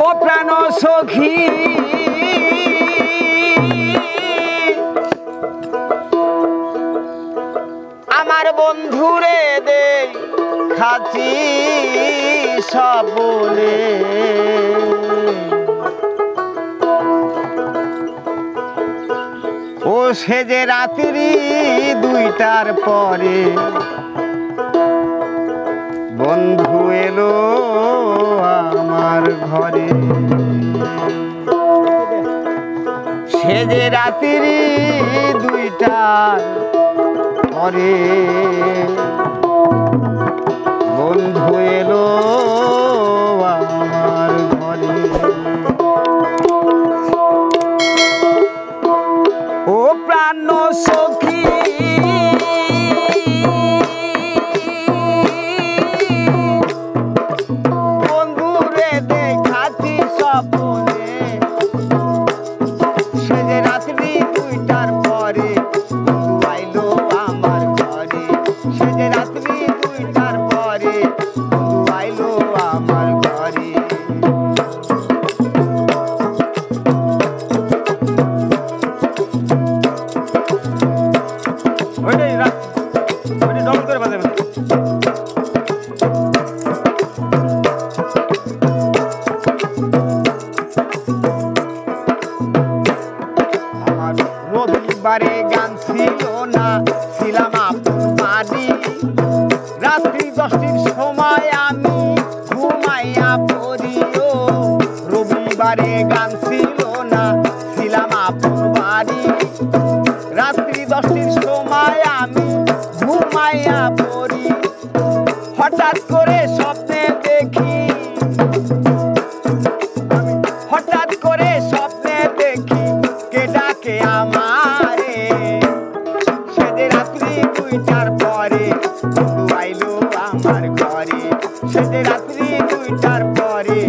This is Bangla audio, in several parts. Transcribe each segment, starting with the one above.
ও প্রাণ সখী আমার বন্ধুরে দে খাচি সব বলে ও সে যে রাত্রি 2টার পরে বন্ধু এলো আমার ঘরে সে যে রাত্রি 2টার পরে বন্ধু এলো আমার ঘরে ও প্রাণ সখী বন্ধুরে দেখাচ্ছি স্বপ্নে সে যে রাত্রি 2টার পরে বন্ধু আইলো আমার ঘরে সে যে রাত্রি 2টার পরে বন্ধু আইলো আমার ঘরে রবিবারে গান ছিল না ছিলাম আপন বাড়ি রাত্রি 10টার সময় আমি ঘুমাইয়া পড়িও রবিবারে গান ছিল না ছিলাম আপন বাড়ি রাত্রি 10টার সময় আমি ঘুমাইয়া পড়ি হঠাৎ করে স্বপ্নে দেখি হঠাৎ করে স্বপ্নে দেখি কে ডাকে আমারে সে যে রাত্রি 2টার পরে বন্ধু আইলো আমার ঘরে সে যে রাত্রি 2টার পরে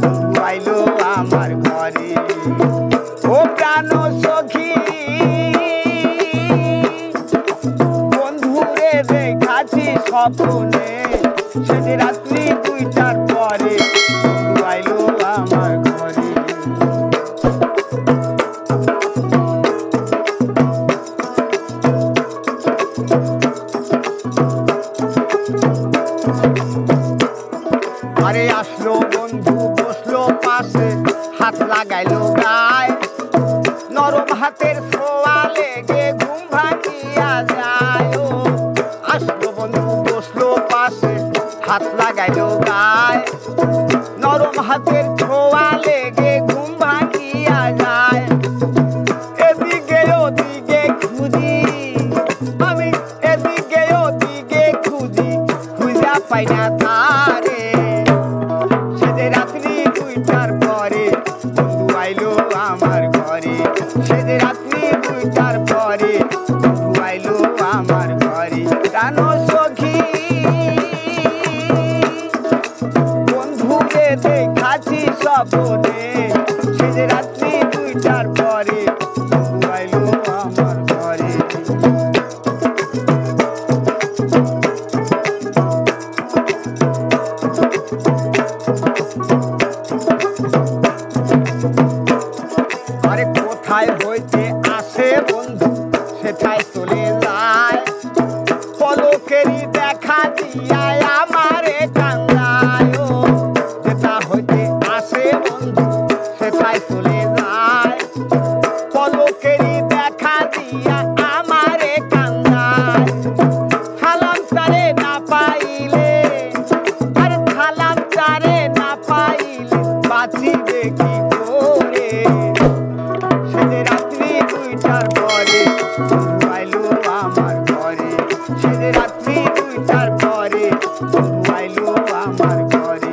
বন্ধু আইলো আমার ঘরে ও প্রাণ সখী বন্ধুরে দেখাচ্ছি স্বপ্নে সে যে রাত্রি 2টার পরে বন্ধু আইলো আমার ঘরে আরে আসলো বন্ধু বসলো পাশে হাত লাগাইলো গায়ে নরম হাতের ছোঁয়া লেগে ঘুম ভাঙিয়া যায় ও আসলো বন্ধু বসলো পাশে হাত লাগাইলো গায়ে নরম হাতের ছোঁয়া লেগে ঘুম ভাঙিয়া যায় এদিকে ওদিকে খুঁজি আমি এদিকে ওদিকে খুঁজি খুঁজা পাই না তারে সে যে রাত্রি 2টার পরে বন্ধু আইলো আমার ঘরে সে যে রাত্রি 2টার পরে বন্ধু আইলো আমার ঘরে প্রাণ সখী বন্ধুকে দেখাচ্ছি স্বপ্নে সে যে রাত্রি 2টার পরে বন্ধু আইলো আমার ঘরে আরে কোথায় হইতে আসে বন্ধু সেটাই চলে যায় পলকেরই দেখা দিয়া আমারে কান্দায় ও যেটা হইতে আসে বন্ধু সেটাই চলে যায় পলকেরই দেখা দিয়া আমারে কান্দায় খালাম তারে না পাইলে আরে খালাম তারে না পাইলে বাঁচিবে কি করে সে যে রাত্রি 2টার পরে বন্ধু আইলো আমার ঘরে সে যে রাত্রি 2টার পরে বন্ধু আইলো আমার ঘরে